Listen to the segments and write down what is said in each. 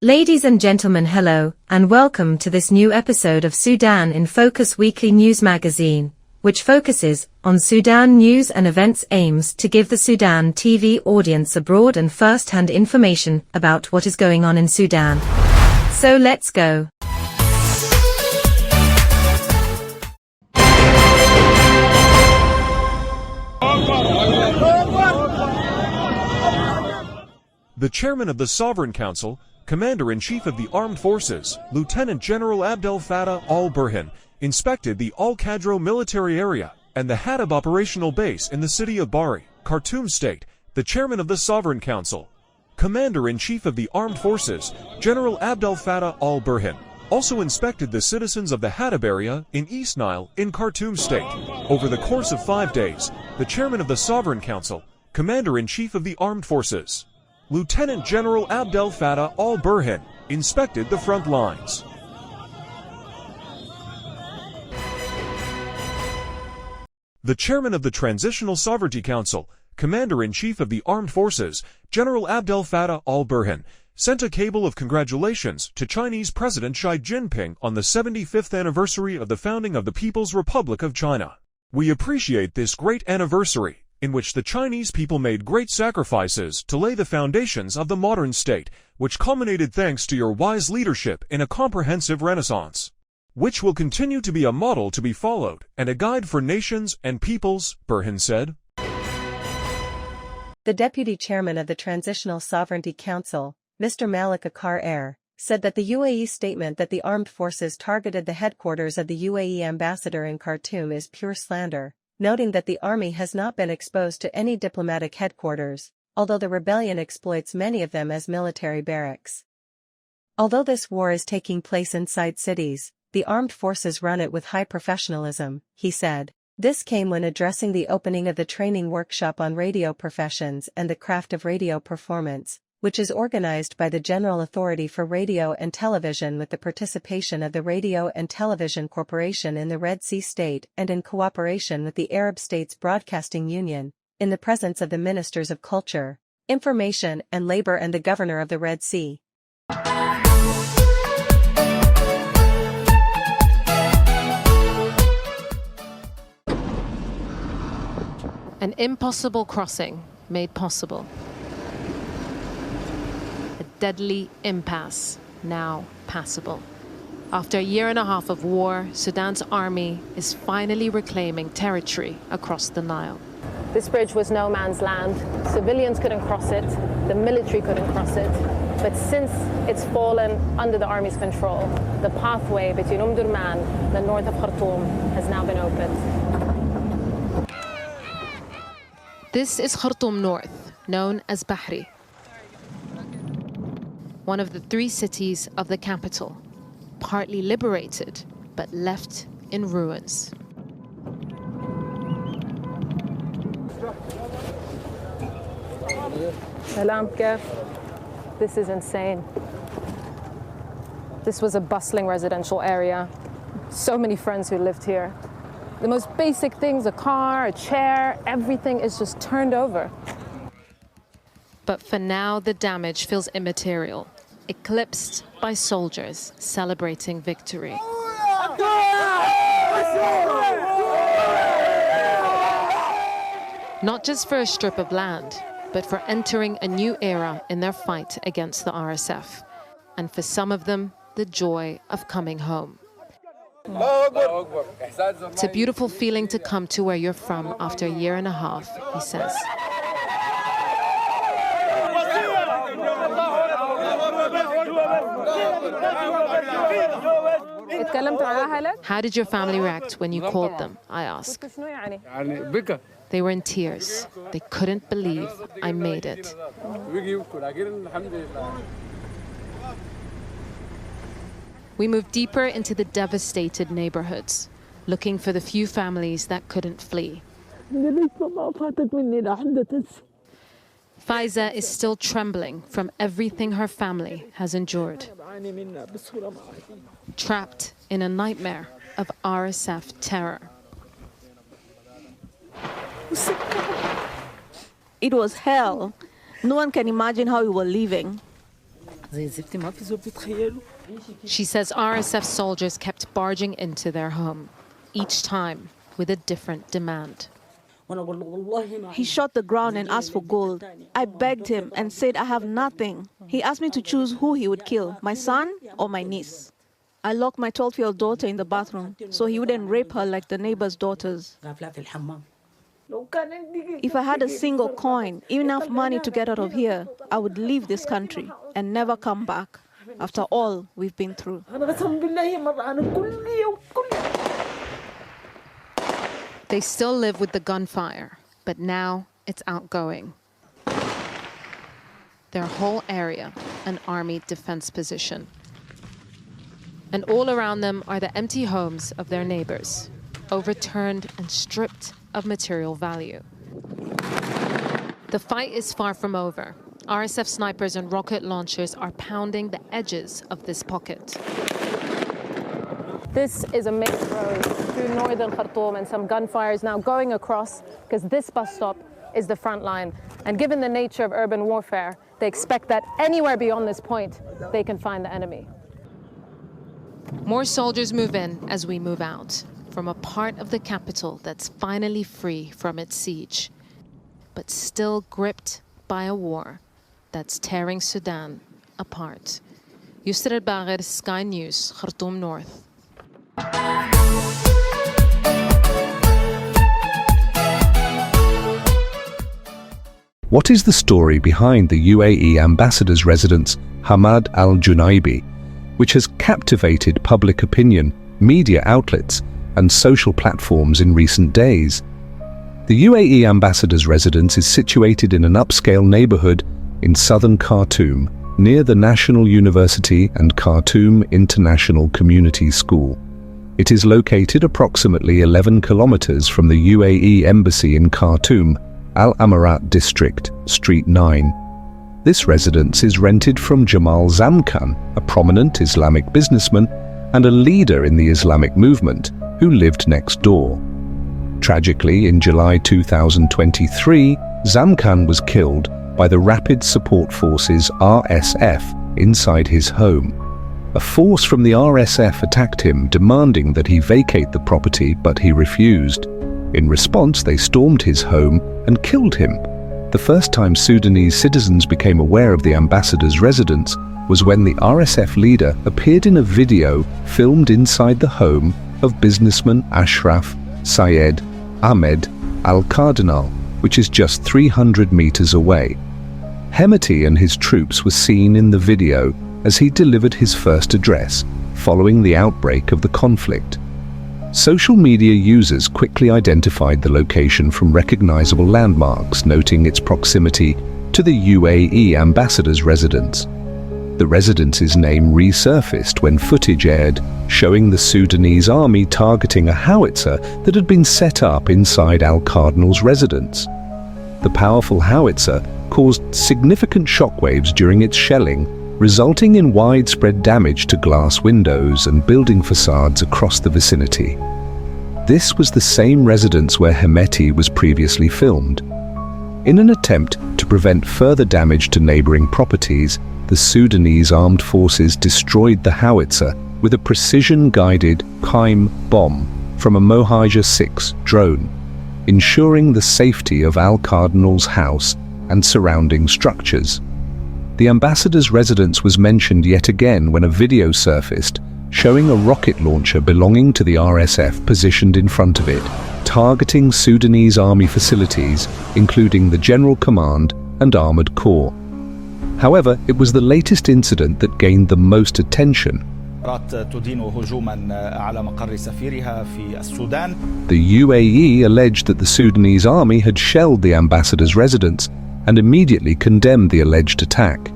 Ladies and gentlemen, hello, and welcome to this new episode of Sudan in Focus weekly news magazine, which focuses on Sudan news and events, aims to give the Sudan TV audience a broad and first-hand information about what is going on in Sudan. So let's go. The chairman of the Sovereign Council, Commander-in-Chief of the Armed Forces, Lieutenant General Abdel Fattah al-Burhan, inspected the Al-Qadro military area and the Hadab operational base in the city of Bari, Khartoum State. The chairman of the Sovereign Council, Commander-in-Chief of the Armed Forces, General Abdel Fattah al-Burhan, also inspected the citizens of the Hadab area in East Nile in Khartoum State. Over the course of 5 days, the chairman of the Sovereign Council, Commander-in-Chief of the Armed Forces, Lieutenant General Abdel Fattah al-Burhan, inspected the front lines. The chairman of the Transitional Sovereignty Council, Commander-in-Chief of the Armed Forces, General Abdel Fattah al-Burhan, sent a cable of congratulations to Chinese President Xi Jinping on the 75th anniversary of the founding of the People's Republic of China. "We appreciate this great anniversary, in which the Chinese people made great sacrifices to lay the foundations of the modern state, which culminated thanks to your wise leadership in a comprehensive renaissance, which will continue to be a model to be followed and a guide for nations and peoples," Burhan said. The deputy chairman of the Transitional Sovereignty Council, Mr. Malik Akar Air, said that the UAE statement that the armed forces targeted the headquarters of the UAE ambassador in Khartoum is pure slander, noting that the army has not been exposed to any diplomatic headquarters, although the rebellion exploits many of them as military barracks. Although this war is taking place inside cities, the armed forces run it with high professionalism, he said. This came when addressing the opening of the training workshop on radio professions and the craft of radio performance, which is organized by the General Authority for Radio and Television with the participation of the Radio and Television Corporation in the Red Sea State and in cooperation with the Arab States Broadcasting Union, in the presence of the Ministers of Culture, Information and Labor and the Governor of the Red Sea. An impossible crossing made possible. Deadly impasse, now passable. After a year and a half of war, Sudan's army is finally reclaiming territory across the Nile. This bridge was no man's land. Civilians couldn't cross it, the military couldn't cross it. But since it's fallen under the army's control, the pathway between Durman and the north of Khartoum has now been opened. This is Khartoum North, known as Bahri, one of the 3 cities of the capital, partly liberated but left in ruins. This is insane. This was a bustling residential area. So many friends who lived here. The most basic things, a car, a chair, everything is just turned over. But for now, the damage feels immaterial, eclipsed by soldiers celebrating victory. Not just for a strip of land, but for entering a new era in their fight against the RSF. And for some of them, the joy of coming home. It's a beautiful feeling to come to where you're from after a year and a half, he says. How did your family react when you called them? I asked. They were in tears. They couldn't believe I made it. We moved deeper into the devastated neighborhoods, looking for the few families that couldn't flee. Faiza is still trembling from everything her family has endured. Trapped in a nightmare of RSF terror. It was hell. No one can imagine how we were living. She says RSF soldiers kept barging into their home, each time with a different demand. He shot the ground and asked for gold. I begged him and said I have nothing. He asked me to choose who he would kill, my son or my niece. I locked my 12-year-old daughter in the bathroom so he wouldn't rape her like the neighbors' daughters. If I had a single coin, enough money to get out of here, I would leave this country and never come back. After all we've been through. They still live with the gunfire, but now it's outgoing. Their whole area, an army defense position. And all around them are the empty homes of their neighbors, overturned and stripped of material value. The fight is far from over. RSF snipers and rocket launchers are pounding the edges of this pocket. This is a main road through northern Khartoum, and some gunfire is now going across because this bus stop is the front line. And given the nature of urban warfare, they expect that anywhere beyond this point, they can find the enemy. More soldiers move in as we move out, from a part of the capital that's finally free from its siege, but still gripped by a war that's tearing Sudan apart. Yusra al-Bagher, Sky News, Khartoum North. What is the story behind the UAE ambassador's residence, Hamad al-Junaibi, which has captivated public opinion, media outlets, and social platforms in recent days? The UAE ambassador's residence is situated in an upscale neighborhood in southern Khartoum, near the National University and Khartoum International Community School. It is located approximately 11 kilometers from the UAE Embassy in Khartoum, Al Amarat District, Street 9. This residence is rented from Jamal Zamkan, a prominent Islamic businessman and a leader in the Islamic movement, who lived next door. Tragically, in July 2023, Zamkan was killed by the Rapid Support Forces RSF inside his home. A force from the RSF attacked him, demanding that he vacate the property, but he refused. In response, they stormed his home and killed him. The first time Sudanese citizens became aware of the ambassador's residence was when the RSF leader appeared in a video filmed inside the home of businessman Ashraf Syed Ahmed Al-Cardinal, which is just 300 meters away. Hemeti and his troops were seen in the video as he delivered his first address following the outbreak of the conflict. Social media users quickly identified the location from recognizable landmarks, noting its proximity to the UAE ambassador's residence. The residence's name resurfaced when footage aired showing the Sudanese army targeting a howitzer that had been set up inside Al-Cardinal's residence. The powerful howitzer caused significant shockwaves during its shelling, resulting in widespread damage to glass windows and building facades across the vicinity. This was the same residence where Hemeti was previously filmed. In an attempt to prevent further damage to neighboring properties, the Sudanese armed forces destroyed the howitzer with a precision-guided Qaim bomb from a Mohajer 6 drone, ensuring the safety of Al-Cardinal's house and surrounding structures. The ambassador's residence was mentioned yet again when a video surfaced showing a rocket launcher belonging to the RSF positioned in front of it, targeting Sudanese army facilities, including the General Command and Armored Corps. However, it was the latest incident that gained the most attention. The UAE alleged that the Sudanese army had shelled the ambassador's residence and immediately condemned the alleged attack.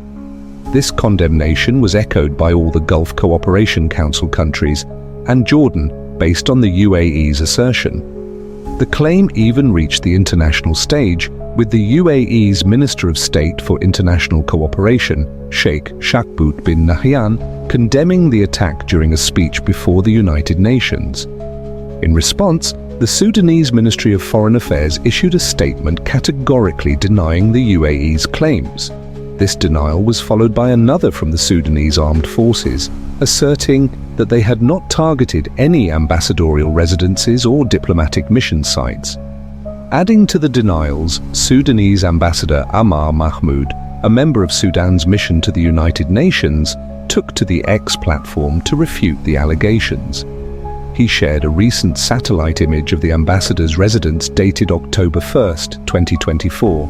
This condemnation was echoed by all the Gulf Cooperation Council countries and Jordan, based on the UAE's assertion. The claim even reached the international stage, with the UAE's Minister of State for International Cooperation, Sheikh Shakbout bin Nahyan, condemning the attack during a speech before the United Nations. In response, the Sudanese Ministry of Foreign Affairs issued a statement categorically denying the UAE's claims. This denial was followed by another from the Sudanese armed forces, asserting that they had not targeted any ambassadorial residences or diplomatic mission sites. Adding to the denials, Sudanese Ambassador Amar Mahmoud, a member of Sudan's mission to the United Nations, took to the X platform to refute the allegations. He shared a recent satellite image of the ambassador's residence dated October 1, 2024,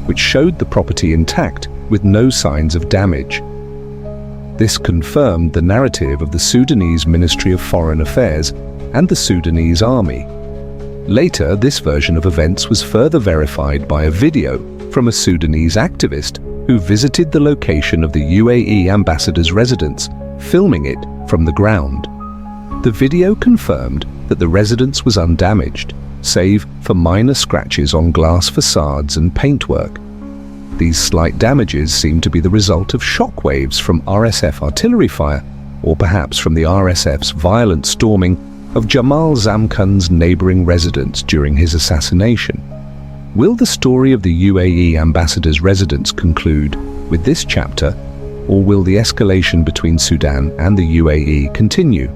which showed the property intact with no signs of damage. This confirmed the narrative of the Sudanese Ministry of Foreign Affairs and the Sudanese Army. Later, this version of events was further verified by a video from a Sudanese activist who visited the location of the UAE ambassador's residence, filming it from the ground. The video confirmed that the residence was undamaged, save for minor scratches on glass facades and paintwork. These slight damages seem to be the result of shockwaves from RSF artillery fire, or perhaps from the RSF's violent storming of Jamal Zamkan's neighboring residence during his assassination. Will the story of the UAE ambassador's residence conclude with this chapter, or will the escalation between Sudan and the UAE continue?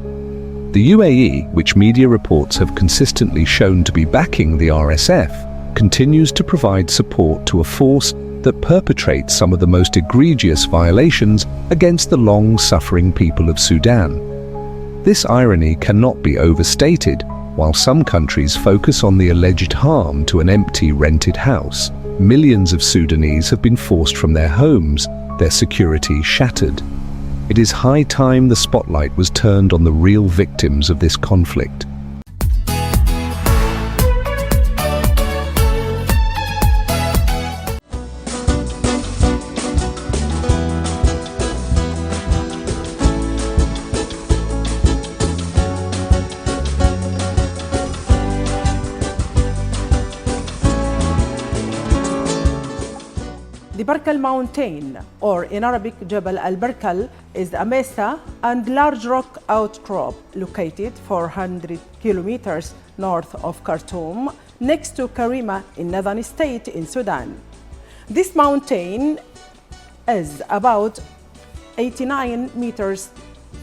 The UAE, which media reports have consistently shown to be backing the RSF, continues to provide support to a force that perpetrates some of the most egregious violations against the long-suffering people of Sudan. This irony cannot be overstated. While some countries focus on the alleged harm to an empty rented house, millions of Sudanese have been forced from their homes, their security shattered. It is high time the spotlight was turned on the real victims of this conflict. The Barkal Mountain, or in Arabic Jabal al-Barkal, is a mesa and large rock outcrop located 400 kilometers north of Khartoum, next to Karima in northern state in Sudan. This mountain is about 89 meters,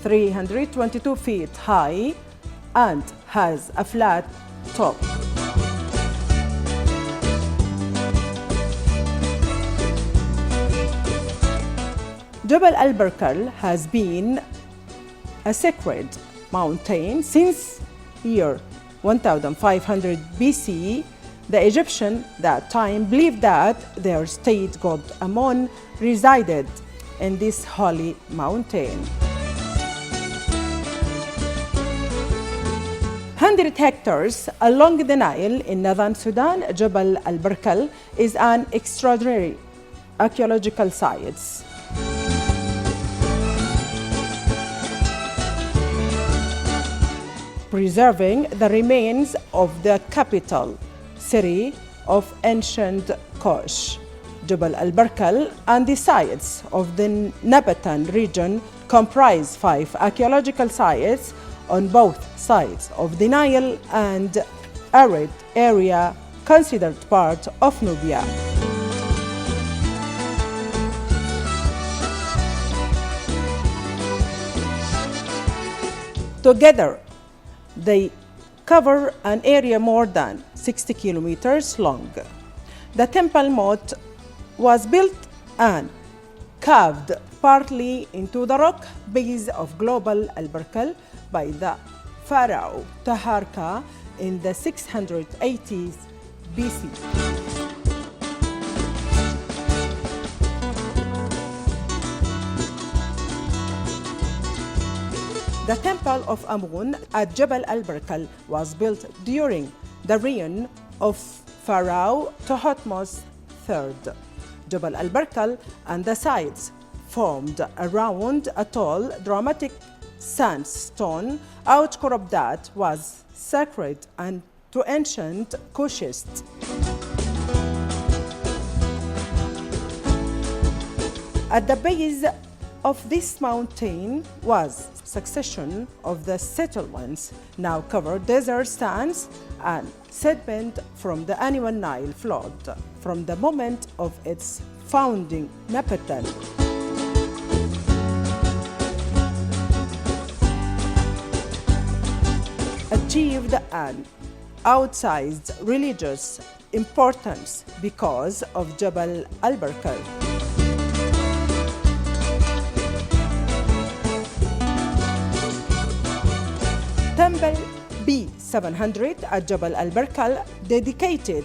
322 feet high, and has a flat top. Jabal al-Barkal has been a sacred mountain since year 1500 BC. The Egyptians that time believed that their state god Ammon resided in this holy mountain. 100 hectares along the Nile in northern Sudan, Jabal al-Barkal is an extraordinary archaeological site. Preserving the remains of the capital city of ancient Kush. Jabal al-Barkal and the sites of the Nabatan region comprise 5 archaeological sites on both sides of the Nile and arid area considered part of Nubia. Together, they cover an area more than 60 kilometers long. The temple moat was built and carved partly into the rock base of Jabal al-Barkal by the pharaoh Taharka in the 680s BC. The temple of Ammon at Jabal al-Barkal was built during the reign of Pharaoh Thutmose III. Jabal al-Barkal and the sites formed around a tall, dramatic sandstone outcrop that was sacred and to ancient Kushites. At the base of this mountain was succession of the settlements, now covered desert sands and sediment from the annual Nile flood from the moment of its founding Napatan. Achieved an outsized religious importance because of Jabal al-Barkal. Temple B700 at Jabal al-Barkal, dedicated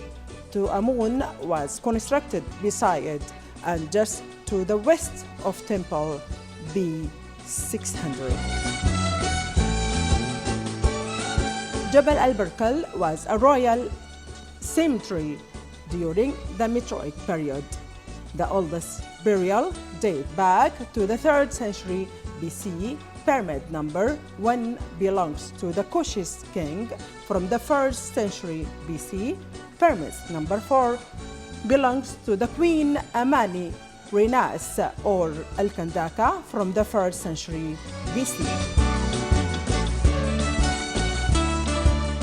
to Amun, was constructed beside it and just to the west of Temple B600. Jabal al-Barkal was a royal cemetery during the Meroic period. The oldest burial date back to the 3rd century BC. Pyramid number 1 belongs to the Kushite king from the 1st century BC. Pyramid number 4 belongs to the Queen Amani Renas or Al-Kandaka from the 1st century BC.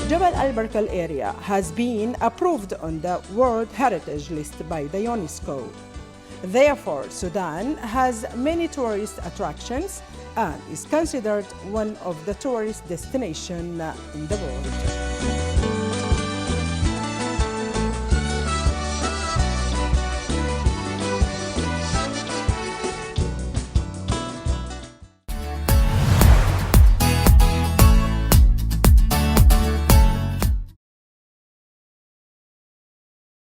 Jabal al-Barkal area has been approved on the World Heritage List by the UNESCO. Therefore, Sudan has many tourist attractions and is considered one of the tourist destinations in the world.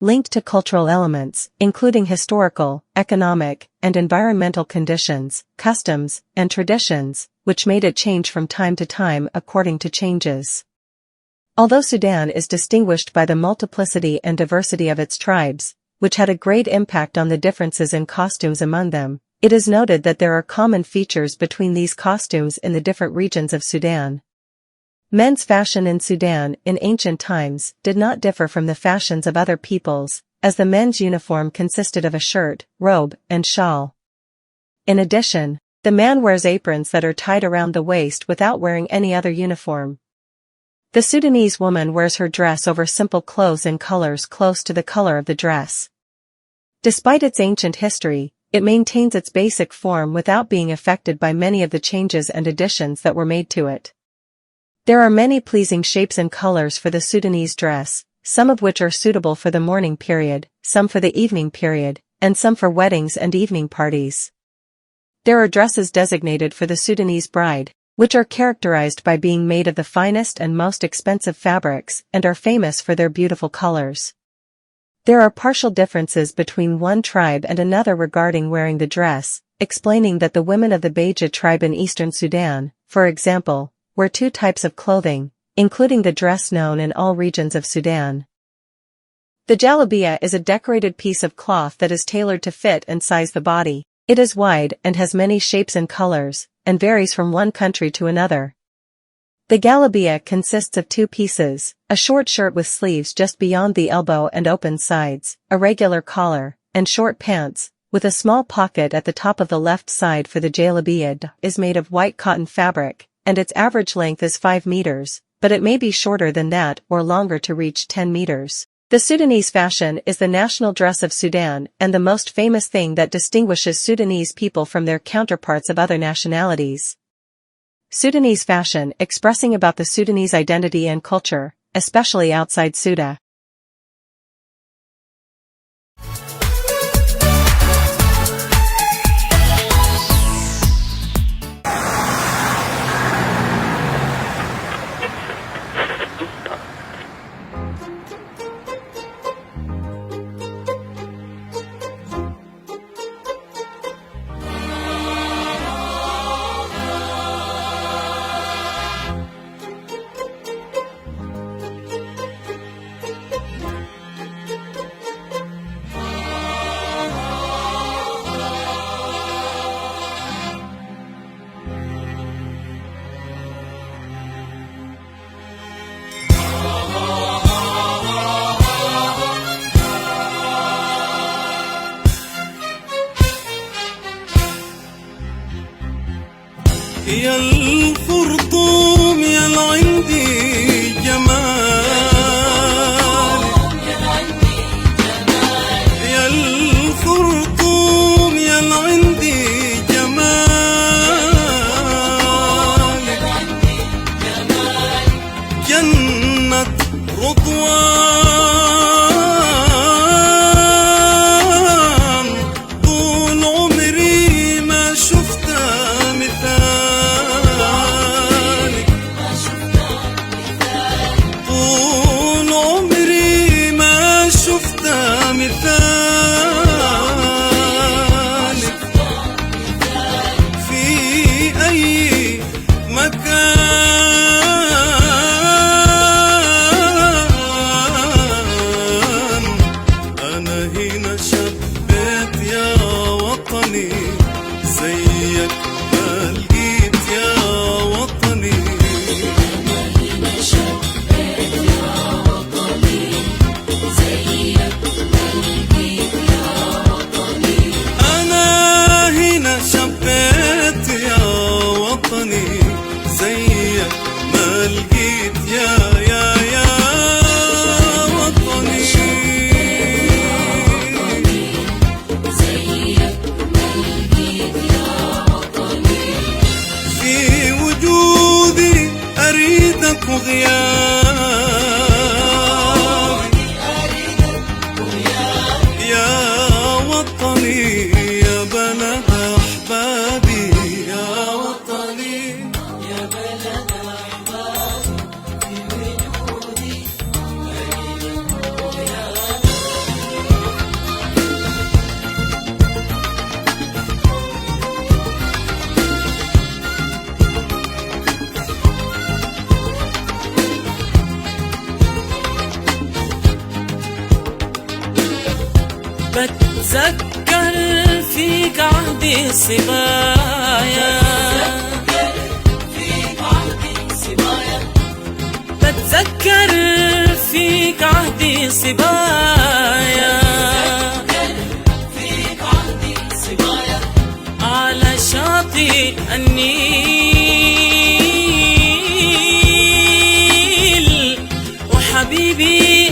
Linked to cultural elements, including historical, economic, and environmental conditions, customs, and traditions, which made it change from time to time according to changes. Although Sudan is distinguished by the multiplicity and diversity of its tribes, which had a great impact on the differences in costumes among them, it is noted that there are common features between these costumes in the different regions of Sudan. Men's fashion in Sudan in ancient times did not differ from the fashions of other peoples, as the men's uniform consisted of a shirt, robe, and shawl. In addition, the man wears aprons that are tied around the waist without wearing any other uniform. The Sudanese woman wears her dress over simple clothes in colors close to the color of the dress. Despite its ancient history, it maintains its basic form without being affected by many of the changes and additions that were made to it. There are many pleasing shapes and colors for the Sudanese dress, some of which are suitable for the morning period, some for the evening period, and some for weddings and evening parties. There are dresses designated for the Sudanese bride, which are characterized by being made of the finest and most expensive fabrics and are famous for their beautiful colors. There are partial differences between one tribe and another regarding wearing the dress, explaining that the women of the Beja tribe in eastern Sudan, for example, wear two types of clothing, including the dress known in all regions of Sudan. The jalabia is a decorated piece of cloth that is tailored to fit and size the body. It is wide and has many shapes and colors, and varies from one country to another. The jalabia consists of two pieces, a short shirt with sleeves just beyond the elbow and open sides, a regular collar, and short pants, with a small pocket at the top of the left side for the jalabia is made of white cotton fabric, and its average length is 5 meters, but it may be shorter than that or longer to reach 10 meters. The Sudanese fashion is the national dress of Sudan and the most famous thing that distinguishes Sudanese people from their counterparts of other nationalities. Sudanese fashion expressing about the Sudanese identity and culture, especially outside Sudan. عندي جمال يا الخرطوم يا عندي جمال جنة رضوان طول عمري ما شفتها مثالك طول عمري ما شفتها مثالك في أي مكان أنا هنا شبيت يا وطني زيك ما لقيت يا وطني أنا هنا شبيت يا وطني زيك ما لقيت يا وطني في وجودي أريدك وغيابي يا وطني يا بلد أحبابي يا وطني يا بلد بتذكر فيك عهدي الصبايا بتذكر فيك عهدي الصبايا على شاطئ النيل وحبيبي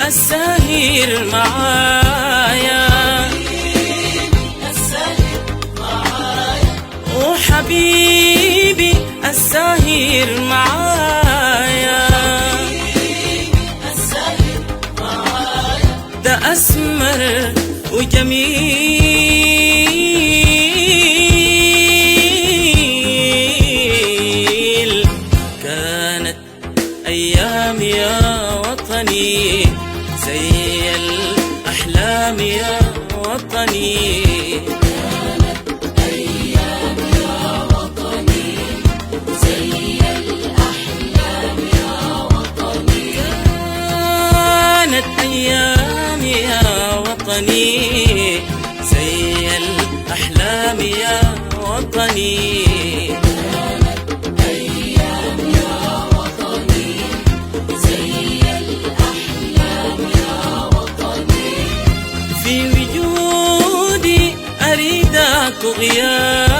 الساهر معايا وحبيبي الساهر معايا ده أسمر وجميل كانت أيام يا وطني زي الأحلام يا وطني كانت أيام يا وطني زي الأحلام يا وطني في وجودي أريدك غياب